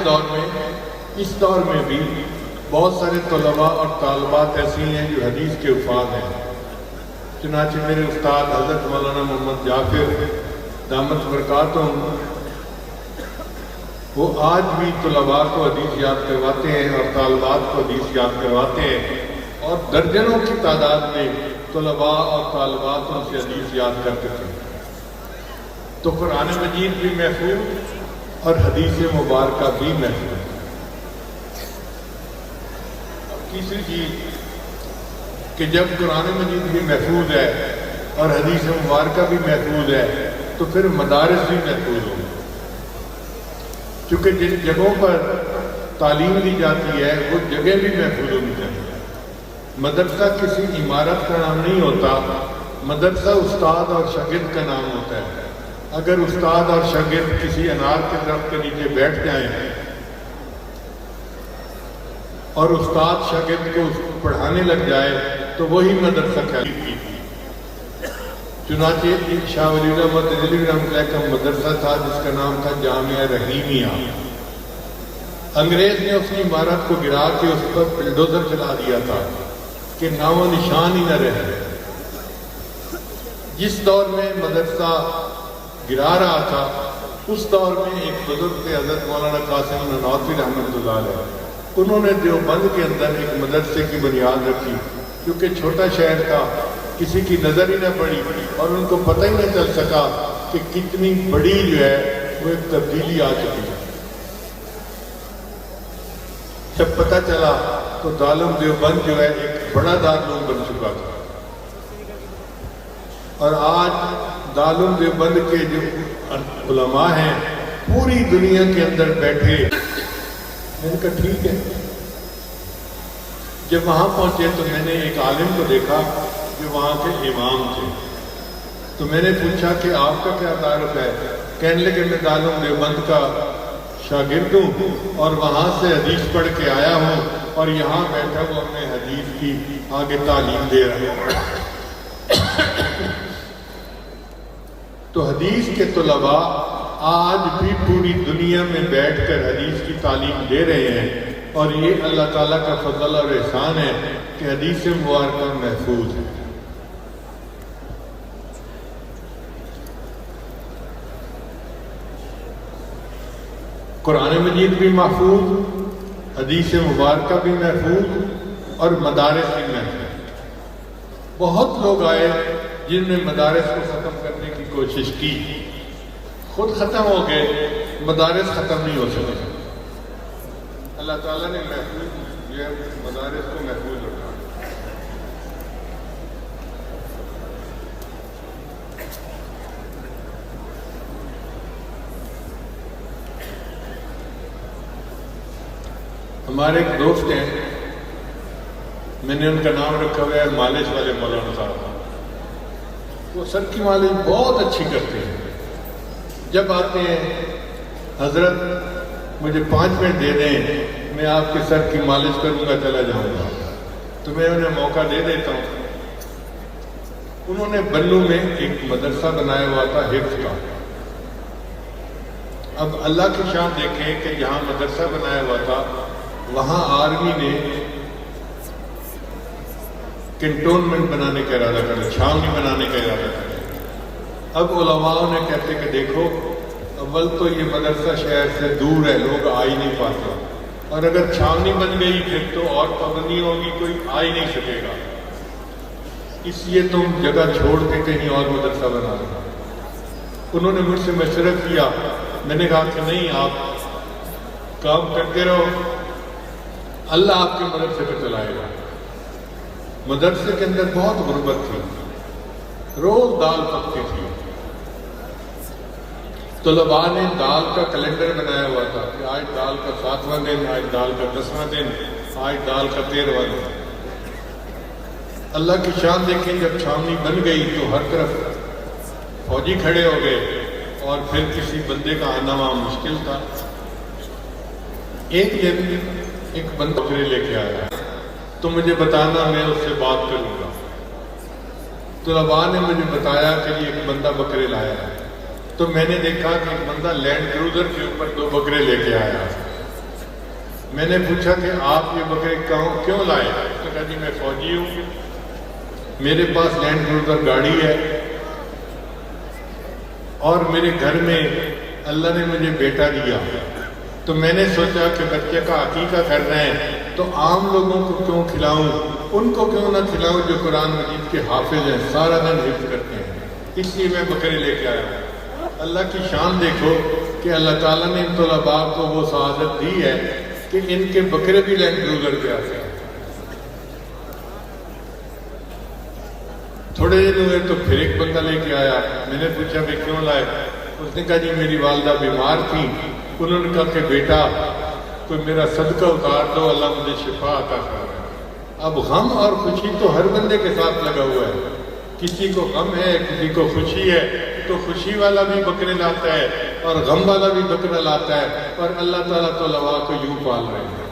دور میں، اس دور میں بھی بہت سارے طلباء اور طالبات ایسی ہیں جو حدیث کے حفاظ ہیں۔ چنانچہ میرے استاد حضرت مولانا محمد جعفر دامت برکاتہم، وہ آج بھی طلباء کو حدیث یاد کرواتے ہیں اور طالبات کو حدیث یاد کرواتے ہیں، اور درجنوں کی تعداد میں طلباء اور طالبات ان سے حدیث یاد کرتے تھے۔ تو قرآن مجید بھی محفوظ اور حدیث مبارکہ بھی محفوظ۔ تیسری چیز کہ جب قرآن مجید بھی محفوظ ہے اور حدیث مبارکہ بھی محفوظ ہے تو پھر مدارس بھی محفوظ ہوں، کیونکہ جن جگہوں پر تعلیم دی جاتی ہے وہ جگہ بھی محفوظ ہونی چاہیے۔ مدرسہ کسی عمارت کا نام نہیں ہوتا، مدرسہ استاد اور شاگرد کا نام ہوتا ہے۔ اگر استاد اور شاگرد کسی انار کے درخت کے نیچے بیٹھ جائیں اور استاد شاگرد کو پڑھانے لگ جائے تو وہی مدرسہ کہلاتا ہے۔ چنانچہ شاہ ولی اللہ محمد دہلوی رحمۃ اللہ کا مدرسہ تھا جس کا نام تھا جامعہ رحیمیہ۔ انگریز نے اس کی عمارت کو گرا کے اس پر بلڈوزر چلا دیا تھا کہ نام و نشان ہی نہ رہے۔ جس دور میں مدرسہ گرا رہا تھا اس دور میں ایک بزرگ تھے حضرت مولانا قاسم نانوتوی رحمۃ اللہ علیہ، انہوں نے دیوبند کے اندر ایک مدرسے کی بنیاد رکھی، کیونکہ چھوٹا شہر تھا، کسی کی نظر ہی نہ پڑی اور ان کو پتہ ہی نہ چل سکا کہ کتنی بڑی جو ہے وہ ایک تبدیلی آ چکی ہے۔ جب پتہ چلا تو دارالعلوم دیوبند جو ہے ایک بڑا دارالعلوم بن چکا تھا، اور آج دارالعلوم دیوبند کے جو علماء ہیں پوری دنیا کے اندر بیٹھے۔ میں نے کہا ٹھیک ہے۔ جب وہاں پہنچے تو میں نے ایک عالم کو دیکھا جو وہاں کے امام تھے، تو میں نے پوچھا کہ آپ کا کیا تعارف ہے؟ کہنے لگے میں دارالعلوم دیوبند کا شاگرد ہوں اور وہاں سے حدیث پڑھ کے آیا ہوں اور یہاں بیٹھا ہوا میں حدیث کی آگے تعلیم دے رہا ہوں۔ تو حدیث کے طلباء آج بھی پوری دنیا میں بیٹھ کر حدیث کی تعلیم دے رہے ہیں، اور یہ اللہ تعالیٰ کا فضل اور احسان ہے کہ حدیث مبارکہ محفوظ ہے۔ قرآن مجید بھی محفوظ، حدیث مبارکہ بھی محفوظ اور مدارس بھی محفوظ۔ بہت لوگ آئے جن نے مدارس کو ختم کرنے کی کوشش کی، خود ختم ہو گئے، مدارس ختم نہیں ہو سکے۔ اللہ تعالیٰ نے محفوظ یہ مدارس کو محفوظ رکھا۔ ہمارے ایک دوست ہیں، میں نے ان کا نام رکھا ہوا ہے مالش والے مولانا صاحب۔ وہ سر کی مالش بہت اچھی کرتے ہیں۔ جب آتے ہیں حضرت مجھے 5 منٹ دے دیں، میں آپ کے سر کی مالش کروں گا، چلا جاؤں گا، تو میں انہیں موقع دے دیتا ہوں۔ انہوں نے بلو میں ایک مدرسہ بنایا ہوا تھا حفظ کا۔ اب اللہ کی شان دیکھیں کہ جہاں مدرسہ بنایا ہوا تھا وہاں آرمی نے کنٹونمنٹ بنانے کا ارادہ کر، چھاونی بنانے کا ارادہ کر۔ اب علماء نے کہتے کہ دیکھو، اول تو یہ مدرسہ شہر سے دور ہے، لوگ آ ہی نہیں پاتے، اور اگر چھاونی بن گئی پھر تو اور پابندی ہوگی، کوئی آ ہی نہیں سکے گا، اس لیے تم جگہ چھوڑ کے کہیں اور مدرسہ بنا دو۔ انہوں نے مجھ سے مشورہ کیا، میں نے کہا کہ نہیں، آپ کام کرتے رہو، اللہ آپ کے مدرسے پہ چلائے گا۔ مدرسے کے اندر بہت غربت تھی، روز دال پکتی تھی۔ طلباء نے دال کا کیلنڈر بنایا ہوا تھا کہ آج دال کا 7واں دن، آج دال کا 10واں دن، آج دال کا 13واں دن۔ اللہ کی شان دیکھیں، جب چھاونی بن گئی تو ہر طرف فوجی کھڑے ہو گئے اور پھر کسی بندے کا آنا وہاں مشکل تھا۔ ایک دن ایک بندہ بکرے لے کے آیا، تو مجھے بتانا، میں اس سے بات کروں گا۔ طلباء نے مجھے بتایا کہ یہ ایک بندہ بکرے لایا ہے، تو میں نے دیکھا کہ ایک بندہ لینڈ کروزر کے اوپر 2 بکرے لے کے آیا، میں نے پوچھا کہ آپ یہ بکرے کیوں لائے؟ اس نے کہا جی میں فوجی ہوں، میرے پاس لینڈ کروزر گاڑی ہے، اور میرے گھر میں اللہ نے مجھے بیٹا دیا، تو میں نے سوچا کہ بچے کا عقیقہ کر رہے ہیں تو عام لوگوں کو کیوں کھلاؤں، ان کو کیوں نہ کھلاؤں جو قرآن مجید کے حافظ ہیں، سارا دن حفظ کرتے ہیں، اس لیے میں بکرے لے کے آیا ہوں۔ اللہ کی شان دیکھو کہ اللہ تعالیٰ نے ان طلباء کو وہ سعادت دی ہے کہ ان کے بکرے بھی لینڈ کروزر پہ آتے ہیں۔ تھوڑے دن ہوئے تو پھر ایک بندہ لے کے آیا، میں نے پوچھا بھائی کیوں لائے؟ اس نے کہا جی میری والدہ بیمار تھی، انہوں نے کہا کہ بیٹا کوئی میرا صدقہ اتار دو، اللہ مجھے شفا عطا کر رہا ہے۔ اب غم اور خوشی تو ہر بندے کے ساتھ لگا ہوا ہے، کسی کو غم ہے کسی کو خوشی ہے، تو خوشی والا بھی بکرے لاتا ہے اور غم والا بھی بکرا لاتا ہے، اور اللہ تعالیٰ تو طلباء کو یوں پال رہے ہیں۔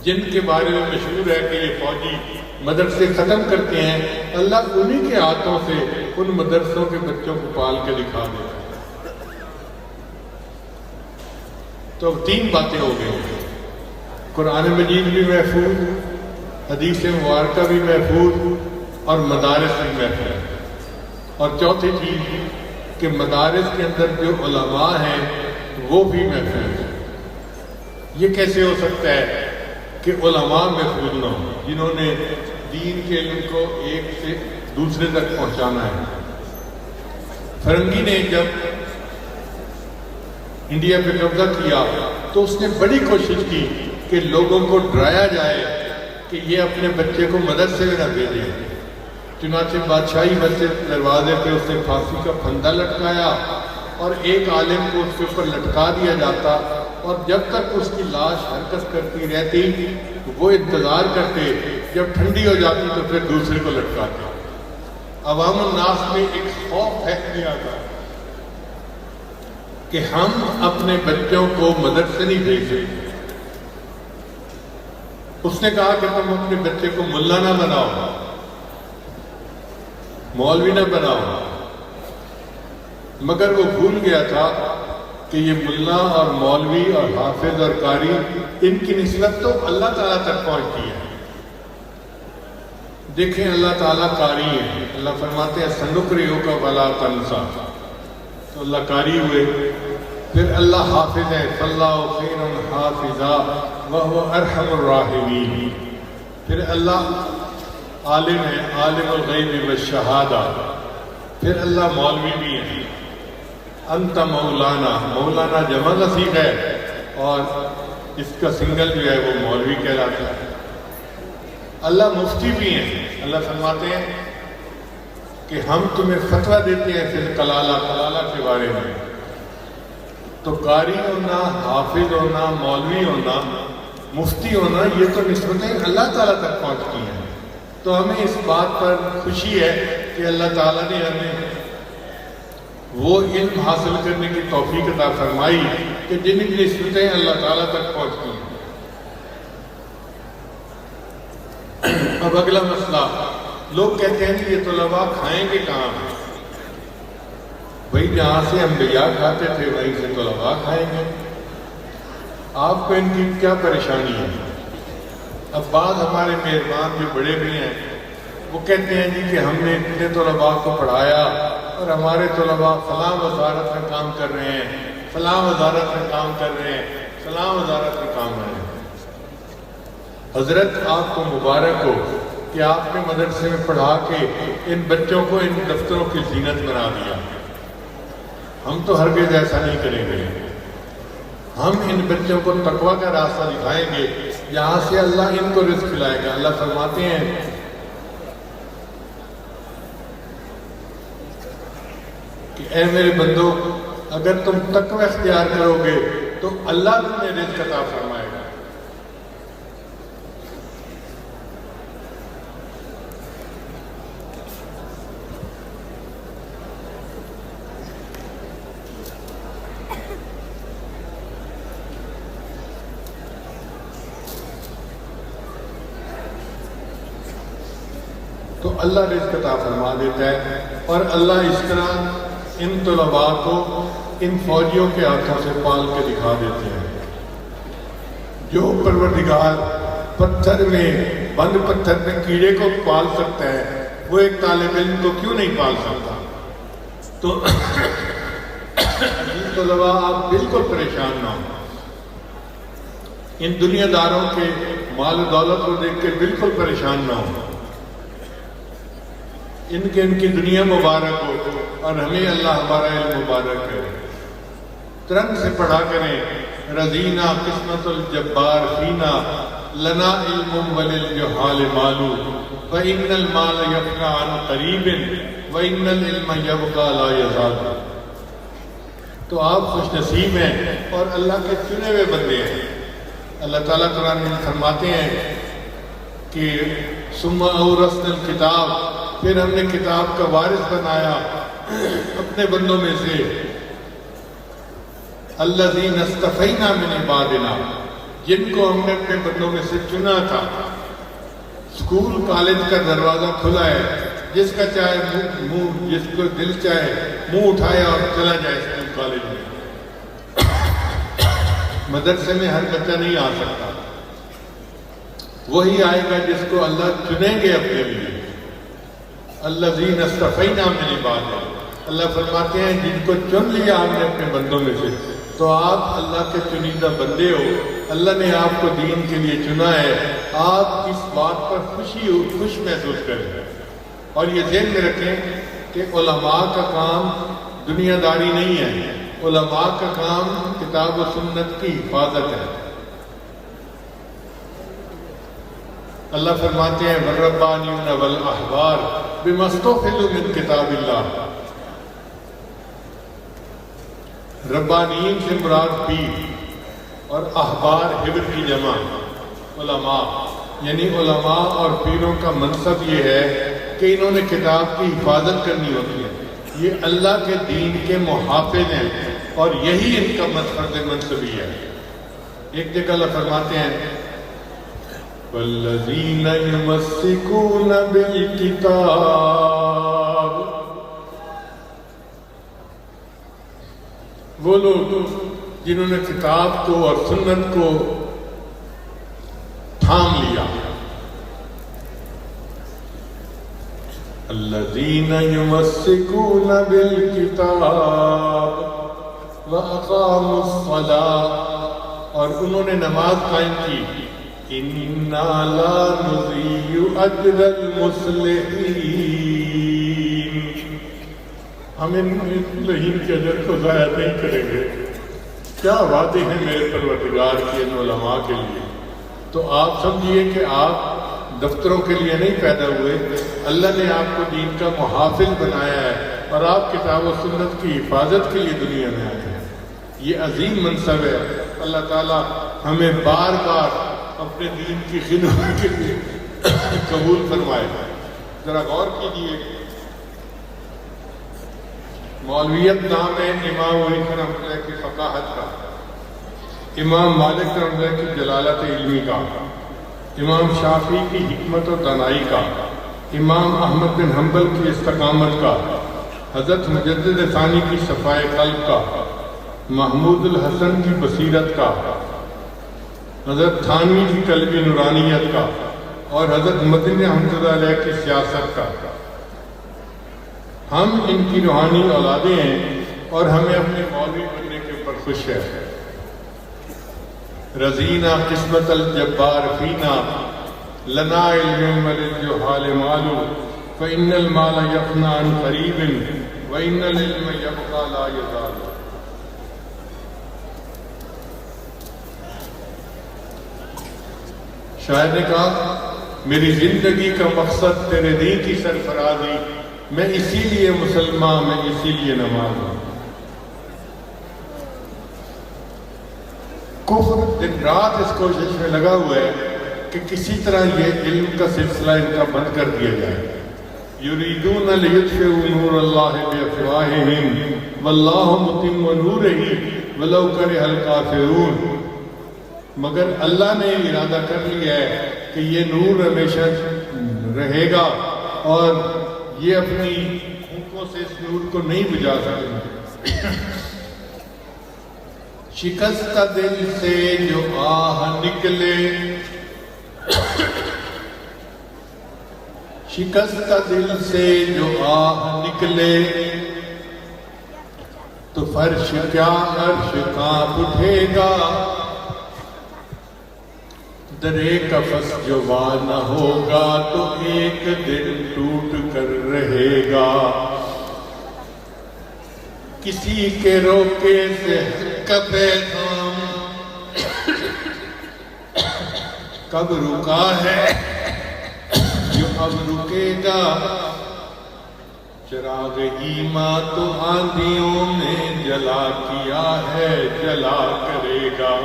جن کے بارے میں مشہور ہے کہ یہ فوجی مدرسے ختم کرتے ہیں، اللہ انہی کے ہاتھوں سے ان مدرسوں کے بچوں کو پال کے دکھا دیتا ہے۔ تو 3 باتیں ہو گئی، قرآن مجید بھی محفوظ، حدیث مبارکہ بھی محفوظ، اور مدارس بھی محفوظ، اور چوتھی چیز کہ مدارس کے اندر جو علماء ہیں وہ بھی محفوظ۔ یہ کیسے ہو سکتا ہے کہ علماء محفوظ نہ ہوں جنہوں نے دین کے علم کو ایک سے دوسرے تک پہنچانا ہے؟ فرنگی نے جب انڈیا پہ قبضہ کیا تو اس نے بڑی کوشش کی کہ لوگوں کو ڈرایا جائے کہ یہ اپنے بچے کو مدرسے میں نہ بھیجیں۔ چنانچہ بادشاہی مسجد دروازے پہ اس نے پھانسی کا پھندا لٹکایا اور ایک عالم کو اس کے اوپر لٹکا دیا جاتا، اور جب تک اس کی لاش حرکت کرتی رہتی وہ انتظار کرتے، جب ٹھنڈی ہو جاتی تو پھر دوسرے کو لٹکاتے۔ عوام الناس میں ایک خوف پھینک دیا گیا کہ ہم اپنے بچوں کو مدرسے نہیں بھیج سکتے۔ اس نے کہا کہ تم اپنے بچے کو ملا نہ بناؤ، مولوی نہ بناؤ، مگر وہ بھول گیا تھا کہ یہ ملا اور مولوی اور حافظ اور قاری ان کی نسبت تو اللہ تعالیٰ تک پہنچتی ہے۔ دیکھیں اللہ تعالیٰ قاری ہے، اللہ فرماتے ہیں سنقرئک فلا تنسیٰ، تو اللہ قاری ہوئے۔ پھر اللہ حافظ ہے، فاللہ خیر حافظا وہو ارحم الراحمین۔ پھر اللہ عالم ہے، عالم الغیب والشہادہ۔ پھر اللہ مولوی بھی ہے، انت مولانا، مولانا جمع لفظ ہے اور اس کا سنگل جو ہے وہ مولوی کہلاتا ہے۔ اللہ مفتی بھی ہیں، اللہ فرماتے ہیں کہ ہم تمہیں فتویٰ دیتے ہیں پھر کلالہ کے بارے میں۔ تو قاری ہونا، حافظ ہونا، مولوی ہونا، مفتی ہونا، یہ تو نسبتیں اللہ تعالیٰ تک پہنچتی ہیں۔ تو ہمیں اس بات پر خوشی ہے کہ اللہ تعالیٰ نے ہمیں وہ علم حاصل کرنے کی توفیق عطا فرمائی کہ جن کی نسبتیں اللہ تعالیٰ تک پہنچتی ہیں۔ اب اگلا مسئلہ، لوگ کہتے ہیں کہ یہ طلباء کھائیں گے کہاں؟ بھئی جہاں سے انبیاء کھاتے تھے وہیں سے طلباء کھائیں گے، آپ کو ان کی کیا پریشانی ہے؟ اب بعض ہمارے مہربان جو بڑے بھی ہیں وہ کہتے ہیں جی کہ ہم نے اتنے طلباء کو پڑھایا اور ہمارے طلباء فلاں وزارت میں کام کر رہے ہیں، فلاں وزارت میں کام کر رہے ہیں، فلاں وزارت میں کام کر رہے ہیں۔ حضرت آپ کو مبارک ہو کہ آپ نے مدرسے میں پڑھا کے ان بچوں کو ان دفتروں کی زینت بنا دیا۔ ہم تو ہرگز ایسا نہیں کریں گے، ہم ان بچوں کو تقویٰ کا راستہ دکھائیں گے جہاں سے اللہ ان کو رزق کھلائے گا۔ اللہ فرماتے ہیں کہ اے میرے بندو، اگر تم تقوی اختیار کرو گے تو اللہ تمہیں رزق عطا فرمائے گا۔ تو اللہ رزق عطا فرما دیتا ہے، اور اللہ اس طرح ان طلباء کو ان فوجیوں کے ہاتھوں سے پال کے دکھا دیتے ہیں۔ جو پروردگار پتھر میں بند پتھر میں کیڑے کو پال سکتا ہے وہ ایک طالب علم کو کیوں نہیں پال سکتا؟ تو عزیز طلباء آپ بالکل پریشان نہ ہوں، ان دنیا داروں کے مال و دولت کو دیکھ کے بالکل پریشان نہ ہوں، ان کی دنیا مبارک ہو اور ہمیں اللہ ہمارا علم مبارک کرے۔ ترنگ سے پڑھا کریں، رضینا قسمت الجبار فینا لنا علم وللجہال مالو فإن المال یفنی عن قریب وإن العلم یبقی لا یزال۔ تو آپ خوش نصیب ہیں اور اللہ کے چنے ہوئے بندے ہیں۔ اللہ تعالیٰ قرآن میں فرماتے ہیں کہ ثم اورثنا الکتاب، پھر ہم نے کتاب کا وارث بنایا اپنے بندوں میں سے، الذین اصطفینا من عبادنا، جن کو ہم نے اپنے بندوں میں سے چنا تھا۔ اسکول کالج کا دروازہ کھلا ہے، جس کا چاہے منہ جس کو دل چاہے منہ اٹھائے اور چلا جائے اسکول کالج میں۔ مدرسے میں ہر بچہ نہیں آ سکتا، وہی آئے گا جس کو اللہ چنیں گے اپنے لیے۔ الذین اصطفینا من عبادنا، اللہ فرماتے ہیں جن کو چن لیا ہم نے اپنے بندوں میں سے، تو آپ اللہ کے چنیدہ بندے ہو، اللہ نے آپ کو دین کے لیے چنا ہے، آپ اس بات پر خوش محسوس کریں اور یہ ذہن میں رکھیں کہ علماء کا کام دنیا داری نہیں ہے، علماء کا کام کتاب و سنت کی حفاظت ہے۔ اللہ فرماتے ہیں والربانیون والاحبار بما استحفظوا من کتاب اللہ۔ ربانیین سے مراد پیر اور احبار حبر کی جمع علماء، یعنی علماء اور پیروں کا منصب یہ ہے کہ انہوں نے کتاب کی حفاظت کرنی ہوتی ہے، یہ اللہ کے دین کے محافظ ہیں اور یہی ان کا فرض منصبی ہے۔ ایک جگہ اللہ فرماتے ہیں والذین یمسکون بالکتاب، وہ لوگ جنہوں نے کتاب کو اور سنت کو تھام لیا۔ الذین یمسکون بالکتاب واقاموا الصلاۃ، اور انہوں نے نماز قائم کی۔ انا لا نضیع اجر المصلحین، ہم ان مصلحین کے اجر کو ضائع نہیں کریں گے۔ کیا وعدے ہیں میرے پروردگار کے ان علماء کے لیے۔ تو آپ سمجھیے کہ آپ دفتروں کے لیے نہیں پیدا ہوئے، اللہ نے آپ کو دین کا محافظ بنایا ہے اور آپ کتاب و سنت کی حفاظت کے لیے دنیا میں آئے ہیں۔ یہ عظیم منصب ہے۔ اللہ تعالیٰ ہمیں بار بار اپنے دین کی خدمت کے لیے قبول فرمائے۔ ذرا غور کیجیے، مولویت نام ہے امام حنیفہ رحمۃ اللہ کی فقاہت کا، امام مالک رحمۃ اللہ کی جلالت علمی کا، امام شافعی کی حکمت و دانائی کا، امام احمد بن حنبل کی استقامت کا، حضرت مجدد ثانی کی صفائے قلب کا، محمود الحسن کی بصیرت کا، حضرت تھانوی کی قلبی نورانیت کا، اور حضرت مدنی رحمۃ اللہ علیہ کی سیاست کا۔ ہم ان کی روحانی اولادیں ہیں اور ہمیں اپنے مولوی بننے کے اوپر خوش ہے۔ رضینا قسمت الجبار فینا لنا علم وللجہال مال فإن المال یفنی عن قریب وإن العلم یبقی لا یزال۔ شاعر نے کہا میری زندگی کا مقصد تیرے دین کی سرفرازی، میں اسی لیے مسلمان، میں اسی لیے نماز ہوں۔ کفر دن رات اس کوشش میں لگا ہوا ہے کہ کسی طرح یہ علم کا سلسلہ ان کا بند کر دیا جائے۔ یریدون لیطفئوا نور اللہ بافواہہم واللہ متم نورہ ولو کرہ الکافرون، مگر اللہ نے ارادہ کر لیا ہے کہ یہ نور ہمیشہ رہے گا اور یہ اپنی پھونکوں سے اس نور کو نہیں بجھا سکیں۔ شکستہ دل سے جو آہ نکلے، شکستہ دل سے جو آہ نکلے، تو فرش کیا عرش کانپ اٹھے گا، درے قفس جو وا نہ ہوگا تو ایک دن ٹوٹ کر رہے گا۔ کسی کے روکے سے کب پیغام کب رکا ہے جو اب رکے گا، چراغ ایمان تو آندھیوں نے جلا کیا ہے، جلا کرے گا۔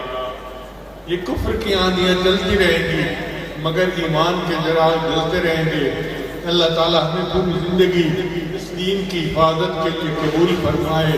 یہ کفر کی آندیاں جلتی رہیں گی مگر ایمان کے چراغ جلتے رہیں گے۔ اللہ تعالیٰ ہمیں پوری زندگی اس دین کی حفاظت کے لیے قبول فرمائے۔